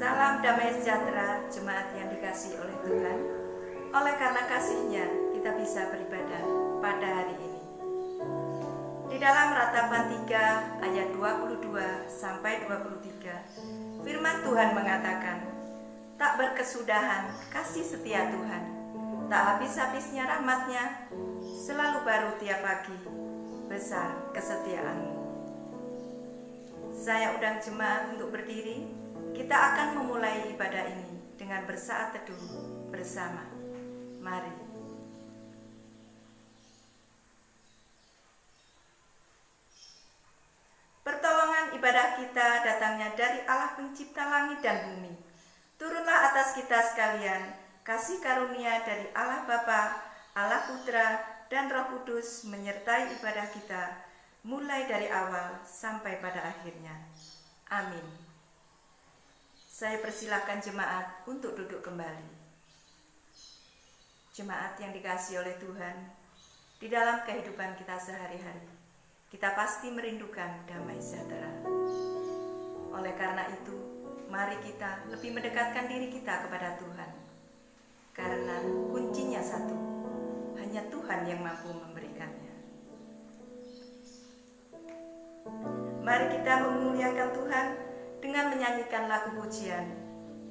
Salam damai sejahtera jemaat yang dikasihi oleh Tuhan. Oleh karena kasih-Nya kita bisa beribadah pada hari ini. Di dalam Ratapan 3 ayat 22 sampai 23, firman Tuhan mengatakan, tak berkesudahan kasih setia Tuhan, tak habis-habisnya rahmat-Nya, selalu baru tiap pagi, besar kesetiaan-Mu. Saya undang jemaat untuk berdiri. Kita akan memulai ibadah ini dengan bersaat teduh bersama. Mari. Pertolongan ibadah kita datangnya dari Allah pencipta langit dan bumi. Turunlah atas kita sekalian kasih karunia dari Allah Bapa, Allah Putra, dan Roh Kudus menyertai ibadah kita mulai dari awal sampai pada akhirnya. Amin. Saya persilakan jemaat untuk duduk kembali. Jemaat yang dikasihi oleh Tuhan, di dalam kehidupan kita sehari-hari, kita pasti merindukan damai sejahtera. Oleh karena itu, mari kita lebih mendekatkan diri kita kepada Tuhan. Karena kuncinya satu, hanya Tuhan yang mampu memberikannya. Mari kita memuliakan Tuhan dengan menyanyikan lagu pujian,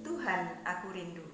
Tuhan Aku Rindu.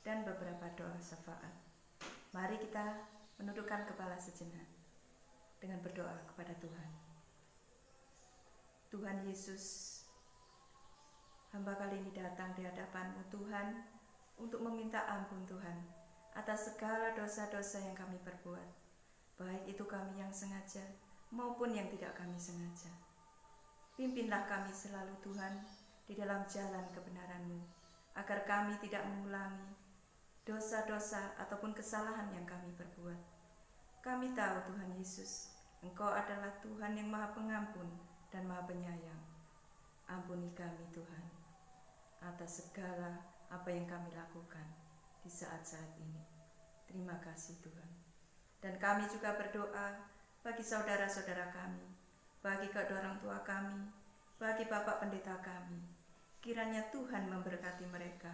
Dan beberapa doa syafaat. Mari kita menundukkan kepala sejenak dengan berdoa kepada Tuhan. Tuhan Yesus, hamba kali ini datang di hadapan-Mu Tuhan untuk meminta ampun Tuhan atas segala dosa-dosa yang kami perbuat, baik itu kami yang sengaja maupun yang tidak kami sengaja. Pimpinlah kami selalu Tuhan di dalam jalan kebenaran-Mu, agar kami tidak mengulangi dosa-dosa ataupun kesalahan yang kami perbuat. Kami tahu Tuhan Yesus, Engkau adalah Tuhan yang Maha Pengampun dan Maha Penyayang. Ampuni kami Tuhan atas segala apa yang kami lakukan di saat-saat ini. Terima kasih Tuhan. Dan kami juga berdoa bagi saudara-saudara kami, bagi kedua orang tua kami, bagi Bapak Pendeta kami. Kiranya Tuhan memberkati mereka.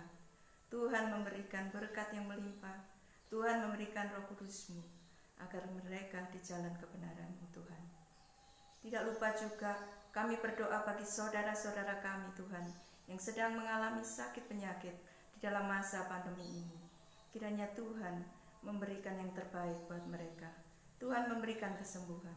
Tuhan memberikan berkat yang melimpah. Tuhan memberikan Roh Kudus-Mu agar mereka di jalan kebenaran-Mu Tuhan. Tidak lupa juga kami berdoa bagi saudara-saudara kami Tuhan yang sedang mengalami sakit penyakit di dalam masa pandemi ini. Kiranya Tuhan memberikan yang terbaik buat mereka. Tuhan memberikan kesembuhan.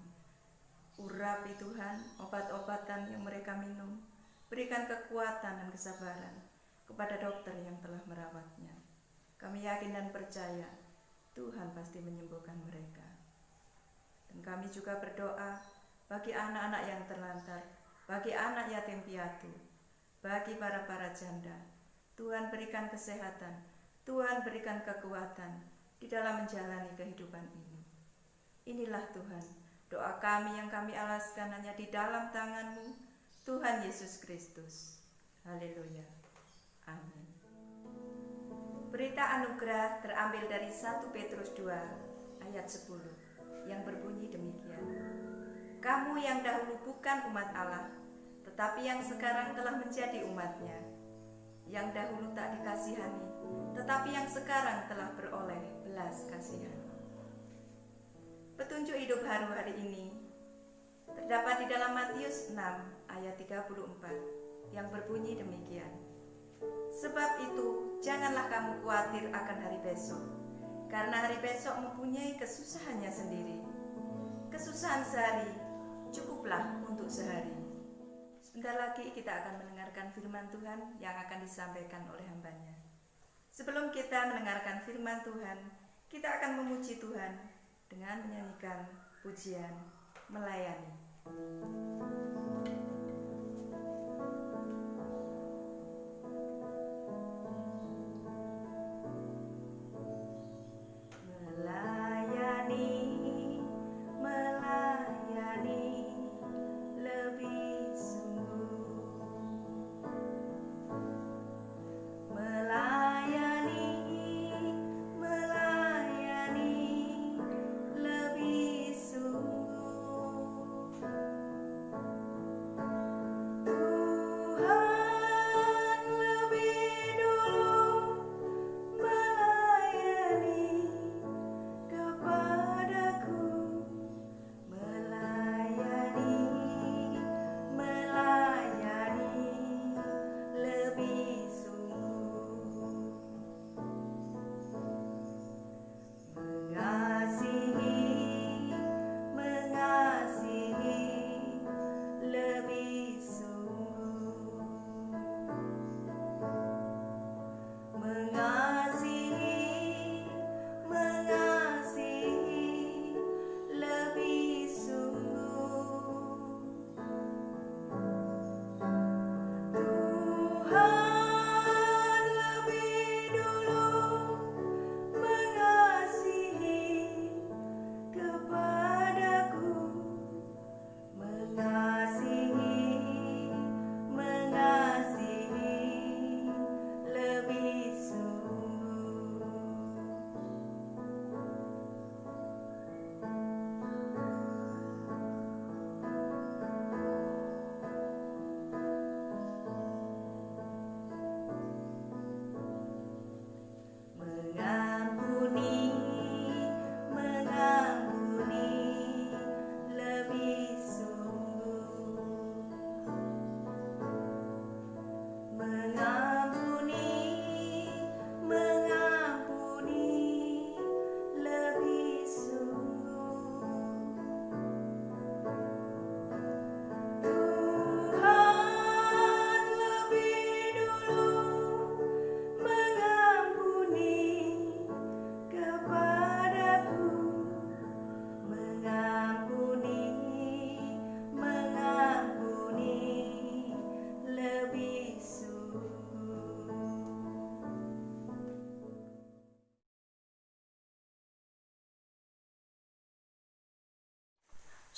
Urapi Tuhan obat-obatan yang mereka minum. Berikan kekuatan dan kesabaran kepada dokter yang telah merawatnya. Kami yakin dan percaya Tuhan pasti menyembuhkan mereka. Dan kami juga berdoa bagi anak-anak yang terlantar, bagi anak yatim piatu, bagi para janda. Tuhan berikan kesehatan, Tuhan berikan kekuatan di dalam menjalani kehidupan ini. Inilah Tuhan, doa kami yang kami alaskan hanya di dalam tangan-Mu, Tuhan Yesus Kristus. Haleluya. Amin. Berita anugerah terambil dari 1 Petrus 2 ayat 10 yang berbunyi demikian. Kamu yang dahulu bukan umat Allah, tetapi yang sekarang telah menjadi umat-Nya. Yang dahulu tak dikasihani, tetapi yang sekarang telah beroleh belas kasihan. Petunjuk hidup haru hari ini terdapat di dalam Matius 6 ayat 34 yang berbunyi demikian. Sebab itu, janganlah kamu khawatir akan hari besok, karena hari besok mempunyai kesusahannya sendiri. Kesusahan sehari cukuplah untuk sehari. Sebentar lagi kita akan mendengarkan firman Tuhan yang akan disampaikan oleh hamba-Nya. Sebelum kita mendengarkan firman Tuhan, kita akan memuji Tuhan dengan menyanyikan pujian melayani.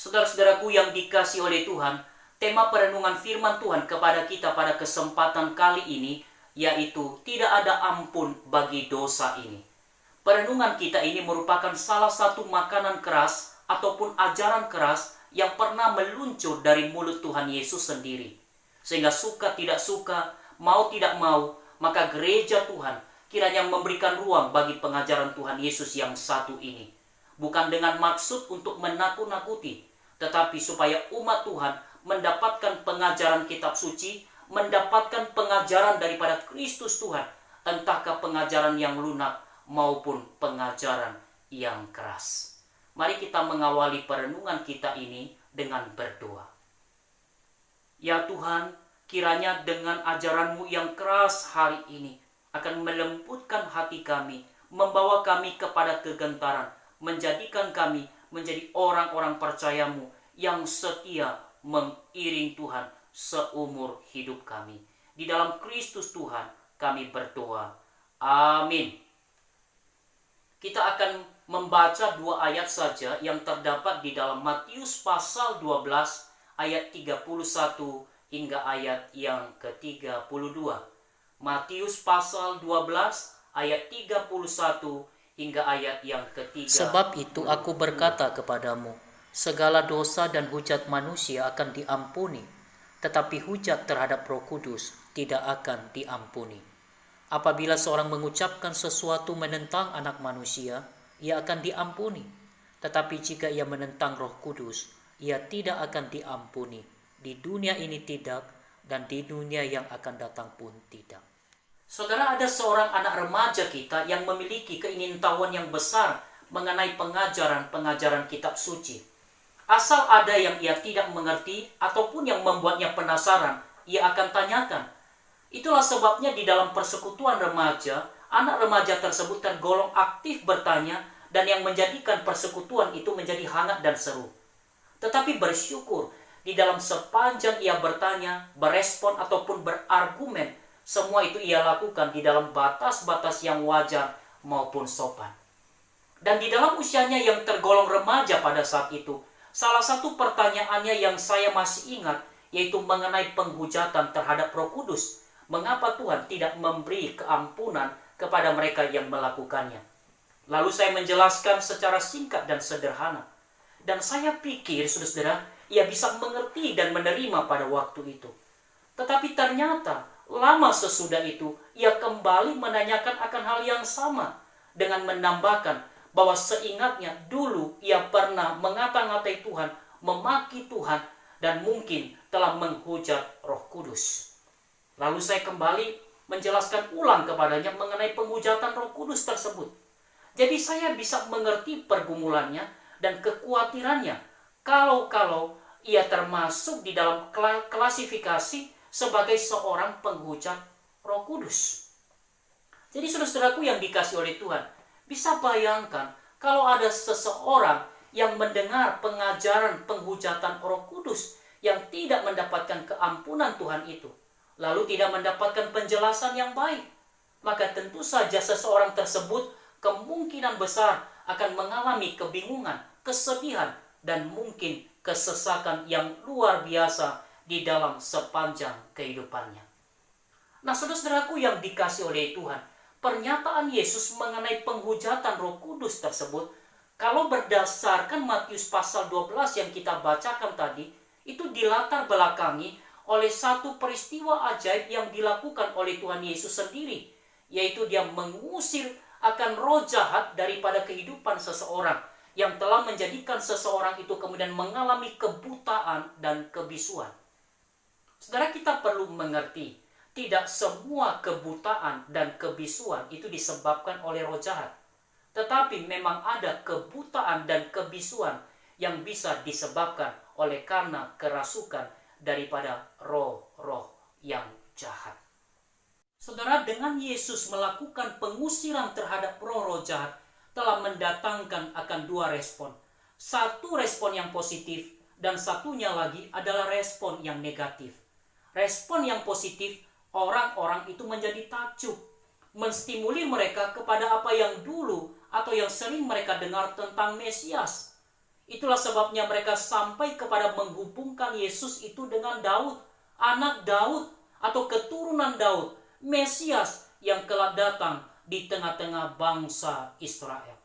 Saudara-saudaraku yang dikasihi oleh Tuhan, tema perenungan firman Tuhan kepada kita pada kesempatan kali ini yaitu tidak ada ampun bagi dosa ini. Perenungan kita ini merupakan salah satu makanan keras ataupun ajaran keras yang pernah meluncur dari mulut Tuhan Yesus sendiri. Sehingga suka tidak suka, mau tidak mau, maka gereja Tuhan kiranya memberikan ruang bagi pengajaran Tuhan Yesus yang satu ini. Bukan dengan maksud untuk menakut-nakuti, tetapi supaya umat Tuhan mendapatkan pengajaran kitab suci, mendapatkan pengajaran daripada Kristus Tuhan, entahkah pengajaran yang lunak maupun pengajaran yang keras. Mari kita mengawali perenungan kita ini dengan berdoa. Ya Tuhan, kiranya dengan ajaran-Mu yang keras hari ini akan melembutkan hati kami, membawa kami kepada kegentaran, menjadikan kami menjadi orang-orang percaya-Mu yang setia mengiring Tuhan seumur hidup kami. Di dalam Kristus Tuhan kami berdoa. Amin. Kita akan membaca 2 ayat saja yang terdapat di dalam Matius pasal 12 ayat 31 hingga ayat yang ke-32. Matius pasal 12 ayat 31 hingga ayat yang ke-32. Sebab itu aku berkata kepadamu, segala dosa dan hujat manusia akan diampuni, tetapi hujat terhadap Roh Kudus tidak akan diampuni. Apabila seorang mengucapkan sesuatu menentang Anak Manusia, ia akan diampuni. Tetapi jika ia menentang Roh Kudus, ia tidak akan diampuni. Di dunia ini tidak, dan di dunia yang akan datang pun tidak. Saudara, ada seorang anak remaja kita yang memiliki keingintahuan yang besar mengenai pengajaran-pengajaran kitab suci. Asal ada yang ia tidak mengerti ataupun yang membuatnya penasaran, ia akan tanyakan. Itulah sebabnya di dalam persekutuan remaja, anak remaja tersebut tergolong aktif bertanya dan yang menjadikan persekutuan itu menjadi hangat dan seru. Tetapi bersyukur, di dalam sepanjang ia bertanya, berespon ataupun berargumen, semua itu ia lakukan di dalam batas-batas yang wajar maupun sopan. Dan di dalam usianya yang tergolong remaja pada saat itu, salah satu pertanyaannya yang saya masih ingat, yaitu mengenai penghujatan terhadap Roh Kudus. Mengapa Tuhan tidak memberi keampunan kepada mereka yang melakukannya? Lalu saya menjelaskan secara singkat dan sederhana. Dan saya pikir, saudara, ia bisa mengerti dan menerima pada waktu itu. Tetapi ternyata, lama sesudah itu, ia kembali menanyakan akan hal yang sama. Dengan menambahkan bahwa seingatnya dulu ia pernah mengata-ngatai Tuhan, memaki Tuhan, dan mungkin telah menghujat Roh Kudus. Lalu saya kembali menjelaskan ulang kepadanya mengenai penghujatan Roh Kudus tersebut. Jadi saya bisa mengerti pergumulannya dan kekhawatirannya kalau ia termasuk di dalam klasifikasi sebagai seorang penghujat Roh Kudus. Jadi saudara-saudaraku yang dikasih oleh Tuhan, bisa bayangkan kalau ada seseorang yang mendengar pengajaran penghujatan Roh Kudus yang tidak mendapatkan keampunan Tuhan itu, lalu tidak mendapatkan penjelasan yang baik, maka tentu saja seseorang tersebut kemungkinan besar akan mengalami kebingungan, kesedihan, dan mungkin kesesakan yang luar biasa di dalam sepanjang kehidupannya. Nah, saudara-saudaraku yang dikasih oleh Tuhan, pernyataan Yesus mengenai penghujatan Roh Kudus tersebut, kalau berdasarkan Matius pasal 12 yang kita bacakan tadi, itu dilatar belakangi oleh satu peristiwa ajaib yang dilakukan oleh Tuhan Yesus sendiri, yaitu dia mengusir akan roh jahat daripada kehidupan seseorang yang telah menjadikan seseorang itu kemudian mengalami kebutaan dan kebisuan. Saudara, kita perlu mengerti, tidak semua kebutaan dan kebisuan itu disebabkan oleh roh jahat. Tetapi memang ada kebutaan dan kebisuan yang bisa disebabkan oleh karena kerasukan daripada roh-roh yang jahat. Saudara, dengan Yesus melakukan pengusiran terhadap roh-roh jahat telah mendatangkan akan 2 respon. Satu respon yang positif dan satunya lagi adalah respon yang negatif. Respon yang positif, orang-orang itu menjadi takjub, menstimulir mereka kepada apa yang dulu atau yang sering mereka dengar tentang Mesias. Itulah sebabnya mereka sampai kepada menghubungkan Yesus itu dengan Daud, anak Daud atau keturunan Daud, Mesias yang kelak datang di tengah-tengah bangsa Israel.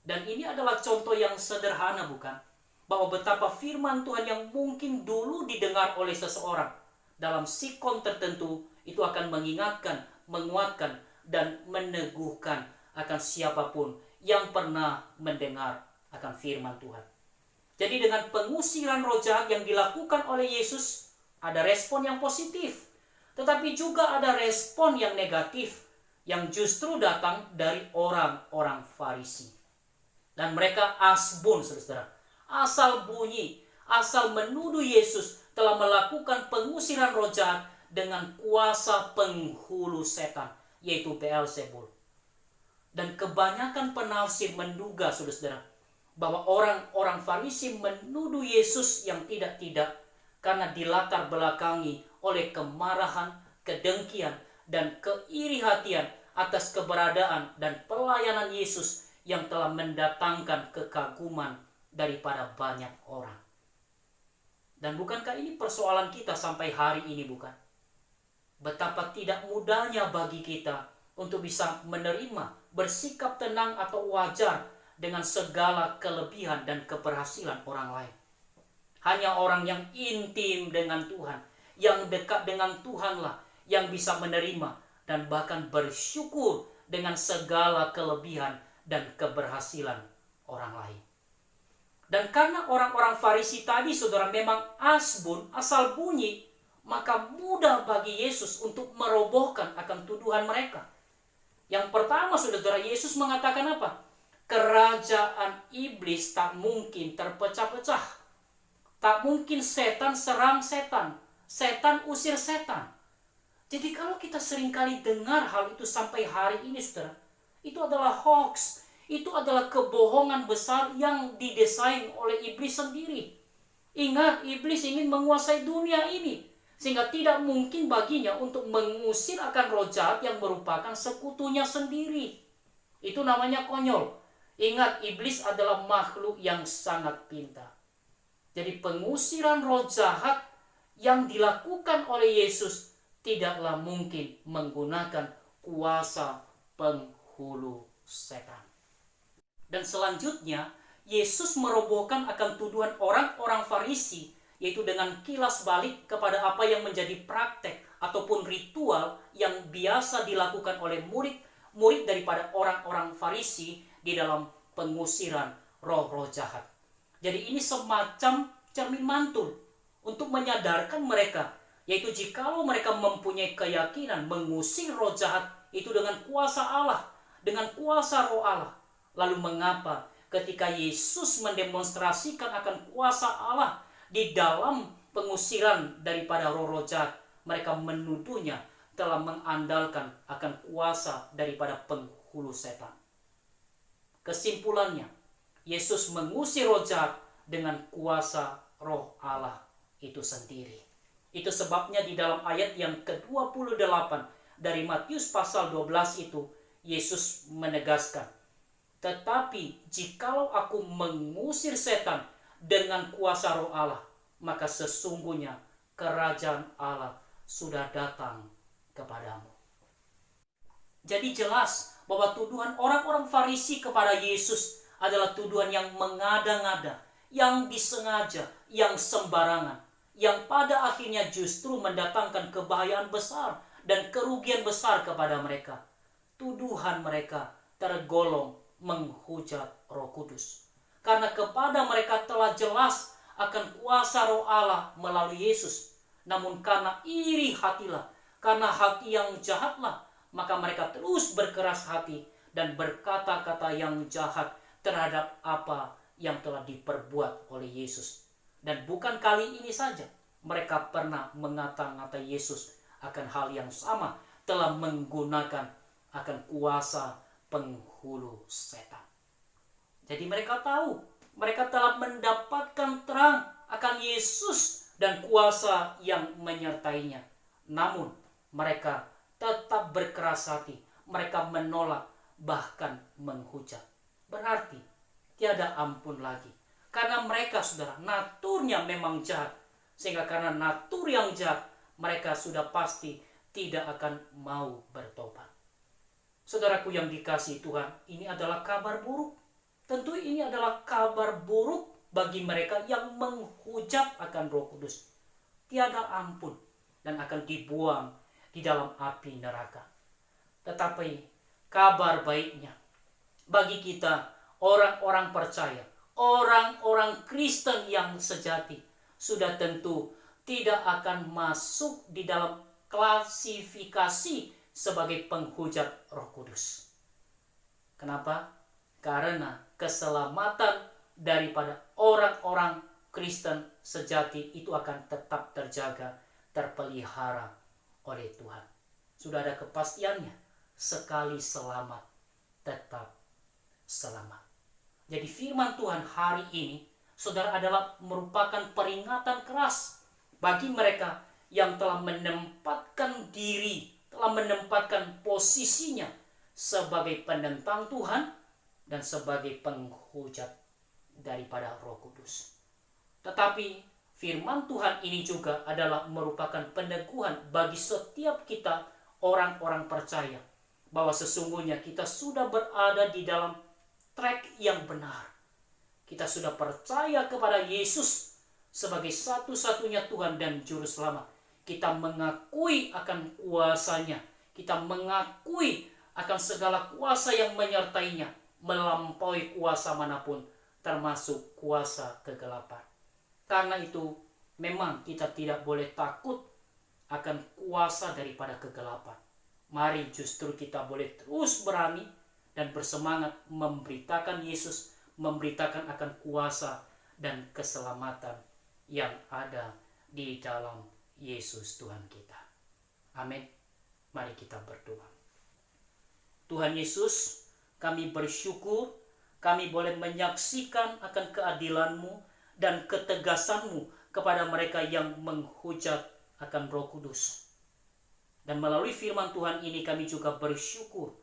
Dan ini adalah contoh yang sederhana, bukan? Bahwa betapa firman Tuhan yang mungkin dulu didengar oleh seseorang dalam sikon tertentu itu akan mengingatkan, menguatkan, dan meneguhkan akan siapapun yang pernah mendengar akan firman Tuhan. Jadi dengan pengusiran roh jahat yang dilakukan oleh Yesus, ada respon yang positif. Tetapi juga ada respon yang negatif. yang justru datang dari orang-orang Farisi. Dan mereka asbun, saudara, asal bunyi, asal menuduh Yesus telah melakukan pengusiran roh jahat dengan kuasa penghulu setan, yaitu Beelzebul. Dan kebanyakan penafsir menduga, saudara, bahwa orang-orang Farisi menuduh Yesus yang tidak-tidak karena dilatar belakangi oleh kemarahan, kedengkian, dan keiri hatian atas keberadaan dan pelayanan Yesus yang telah mendatangkan kekaguman daripada banyak orang. Dan bukankah ini persoalan kita sampai hari ini, bukan? Betapa tidak mudahnya bagi kita untuk bisa menerima, bersikap tenang atau wajar dengan segala kelebihan dan keberhasilan orang lain. Hanya orang yang intim dengan Tuhan, yang dekat dengan Tuhanlah yang bisa menerima dan bahkan bersyukur dengan segala kelebihan dan keberhasilan orang lain. Dan karena orang-orang Farisi tadi, saudara, memang asbun, asal bunyi, maka mudah bagi Yesus untuk merobohkan akan tuduhan mereka. Yang pertama, saudara, Yesus mengatakan apa? Kerajaan iblis tak mungkin terpecah-pecah. Tak mungkin setan serang setan, setan usir setan. Jadi kalau kita seringkali dengar hal itu sampai hari ini, saudara, itu adalah hoax. Itu adalah kebohongan besar yang didesain oleh iblis sendiri. Ingat, iblis ingin menguasai dunia ini, sehingga tidak mungkin baginya untuk mengusir akan roh jahat yang merupakan sekutunya sendiri. Itu namanya konyol. Ingat, iblis adalah makhluk yang sangat pintar. Jadi pengusiran roh jahat yang dilakukan oleh Yesus tidaklah mungkin menggunakan kuasa penghulu setan. Dan selanjutnya, Yesus merobohkan akan tuduhan orang-orang Farisi, yaitu dengan kilas balik kepada apa yang menjadi praktek ataupun ritual yang biasa dilakukan oleh murid-murid daripada orang-orang Farisi di dalam pengusiran roh-roh jahat. Jadi ini semacam cermin mantul untuk menyadarkan mereka, yaitu jikalau mereka mempunyai keyakinan mengusir roh jahat itu dengan kuasa Allah, dengan kuasa roh Allah. Lalu mengapa ketika Yesus mendemonstrasikan akan kuasa Allah di dalam pengusiran daripada roh-roh jahat, mereka menuduhnya telah mengandalkan akan kuasa daripada penghulu setan? Kesimpulannya, Yesus mengusir roh jahat dengan kuasa roh Allah itu sendiri. Itu sebabnya di dalam ayat yang ke-28 dari Matius pasal 12 itu, Yesus menegaskan, tetapi jikalau aku mengusir setan dengan kuasa roh Allah, maka sesungguhnya kerajaan Allah sudah datang kepadamu. Jadi jelas bahwa tuduhan orang-orang Farisi kepada Yesus adalah tuduhan yang mengada-ngada, yang disengaja, yang sembarangan, yang pada akhirnya justru mendatangkan kebahayaan besar dan kerugian besar kepada mereka. Tuduhan mereka tergolong menghujat Roh Kudus, karena kepada mereka telah jelas akan kuasa roh Allah melalui Yesus. Namun karena iri hatilah, karena hati yang jahatlah, maka mereka terus berkeras hati dan berkata-kata yang jahat terhadap apa yang telah diperbuat oleh Yesus. Dan bukan kali ini saja mereka pernah mengata-ngatai Yesus akan hal yang sama, telah menggunakan akan kuasa penghulu setan. Jadi mereka tahu, mereka telah mendapatkan terang akan Yesus dan kuasa yang menyertainya. Namun mereka tetap berkeras hati, mereka menolak, bahkan menghujat. Berarti tiada ampun lagi. Karena mereka, saudara, naturnya memang jahat. Sehingga karena natur yang jahat, mereka sudah pasti tidak akan mau bertobat. Saudaraku yang dikasihi Tuhan, ini adalah kabar buruk. Tentu ini adalah kabar buruk bagi mereka yang menghujat akan Roh Kudus. Tiada ampun dan akan dibuang di dalam api neraka. Tetapi kabar baiknya bagi kita orang-orang percaya, orang-orang Kristen yang sejati, sudah tentu tidak akan masuk di dalam klasifikasi sebagai penghujat Roh Kudus. Kenapa? Karena keselamatan daripada orang-orang Kristen sejati itu akan tetap terjaga, terpelihara oleh Tuhan. Sudah ada kepastiannya, sekali selamat, tetap selamat. Jadi firman Tuhan hari ini, saudara, adalah merupakan peringatan keras bagi mereka yang telah menempatkan diri, telah menempatkan posisinya sebagai penentang Tuhan dan sebagai penghujat daripada Roh Kudus. Tetapi firman Tuhan ini juga adalah merupakan peneguhan bagi setiap kita orang-orang percaya bahwa sesungguhnya kita sudah berada di dalam track yang benar. Kita sudah percaya kepada Yesus sebagai satu-satunya Tuhan dan Juru Selamat. Kita mengakui akan kuasa-Nya. Kita mengakui akan segala kuasa yang menyertainya, melampaui kuasa manapun, termasuk kuasa kegelapan. Karena itu, memang kita tidak boleh takut akan kuasa daripada kegelapan. Mari justru kita boleh terus berani dan bersemangat memberitakan Yesus, memberitakan akan kuasa dan keselamatan yang ada di dalam Yesus Tuhan kita. Amin. Mari kita berdoa. Tuhan Yesus, kami bersyukur kami boleh menyaksikan akan keadilan-Mu dan ketegasan-Mu kepada mereka yang menghujat akan Roh Kudus. Dan melalui firman Tuhan ini kami juga bersyukur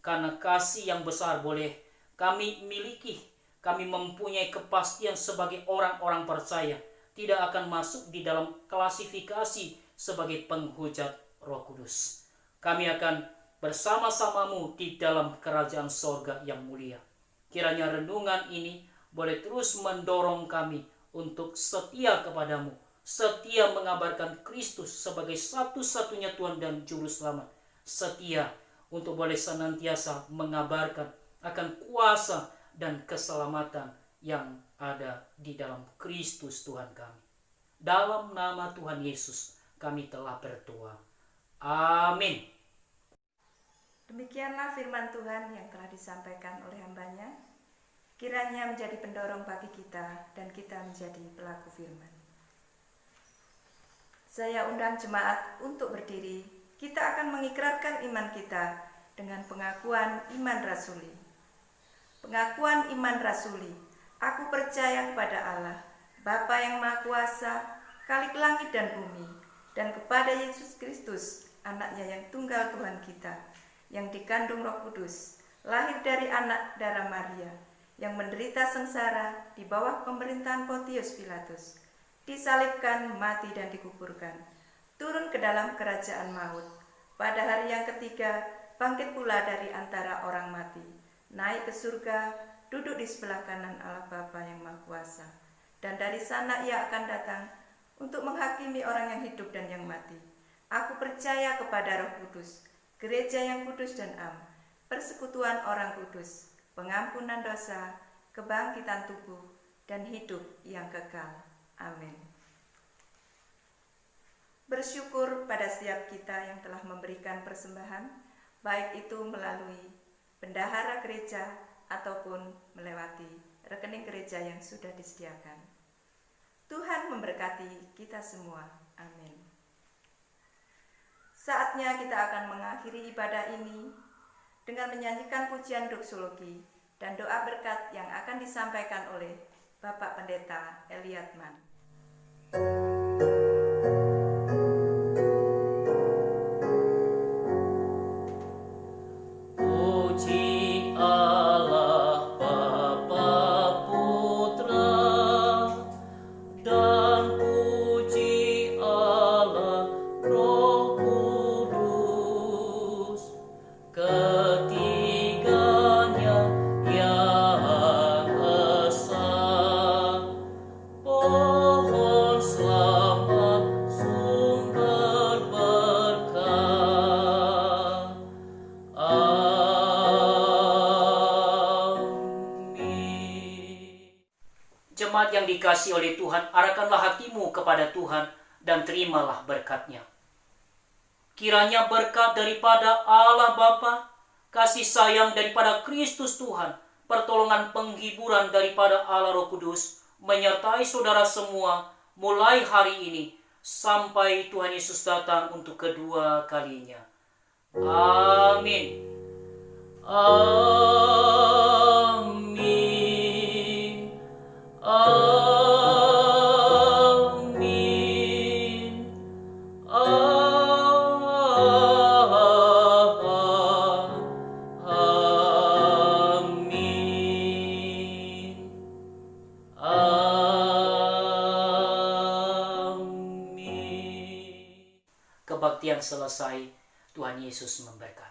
karena kasih yang besar boleh kami miliki. Kami mempunyai kepastian sebagai orang-orang percaya tidak akan masuk di dalam klasifikasi sebagai penghujat Roh Kudus. Kami akan bersama-samamu di dalam kerajaan sorga yang mulia. Kiranya renungan ini boleh terus mendorong kami untuk setia kepadamu, setia mengabarkan Kristus sebagai satu-satunya Tuhan dan Juru Selamat, setia untuk boleh senantiasa mengabarkan akan kuasa dan keselamatan yang ada di dalam Kristus Tuhan kami. Dalam nama Tuhan Yesus kami telah berdoa. Amin. Demikianlah firman Tuhan yang telah disampaikan oleh hamba-Nya. Kiranya menjadi pendorong bagi kita dan kita menjadi pelaku firman. Saya undang jemaat untuk berdiri. Kita akan mengikrarkan iman kita dengan pengakuan iman rasuli. Pengakuan iman rasuli. Aku percaya kepada Allah, Bapa yang Maha Kuasa, Khalik langit dan bumi, dan kepada Yesus Kristus, Anaknya yang tunggal Tuhan kita, yang dikandung Roh Kudus, lahir dari anak darah Maria, yang menderita sengsara di bawah pemerintahan Pontius Pilatus, disalibkan, mati dan dikuburkan, turun ke dalam kerajaan maut, pada hari yang ketiga bangkit pula dari antara orang mati, naik ke surga, duduk di sebelah kanan Allah Bapa yang Maha Kuasa, dan dari sana Ia akan datang untuk menghakimi orang yang hidup dan yang mati. Aku percaya kepada Roh Kudus, gereja yang kudus dan am, persekutuan orang kudus, pengampunan dosa, kebangkitan tubuh, dan hidup yang kekal. Amin. Bersyukur pada setiap kita yang telah memberikan persembahan, baik itu melalui bendahara gereja ataupun melewati rekening gereja yang sudah disediakan. Tuhan memberkati kita semua. Amin. Saatnya kita akan mengakhiri ibadah ini dengan menyanyikan pujian doksologi dan doa berkat yang akan disampaikan oleh Bapak Pendeta Eliatman. Puji Allah Bapa Putra dan puji Allah Roh Kudus, ketiganya yang esa. Pohon selamat sumber berkah. Jemaat yang dikasihi oleh Tuhan, arahkanlah hatimu kepada Tuhan dan terimalah berkat-Nya. Kiranya berkat daripada Allah Bapa, kasih sayang daripada Kristus Tuhan, pertolongan penghiburan daripada Allah Roh Kudus, menyertai saudara semua mulai hari ini sampai Tuhan Yesus datang untuk kedua kalinya. Amin. Amin. Amin. Amin. Amin. Kebaktian selesai. Tuhan Yesus memberkati.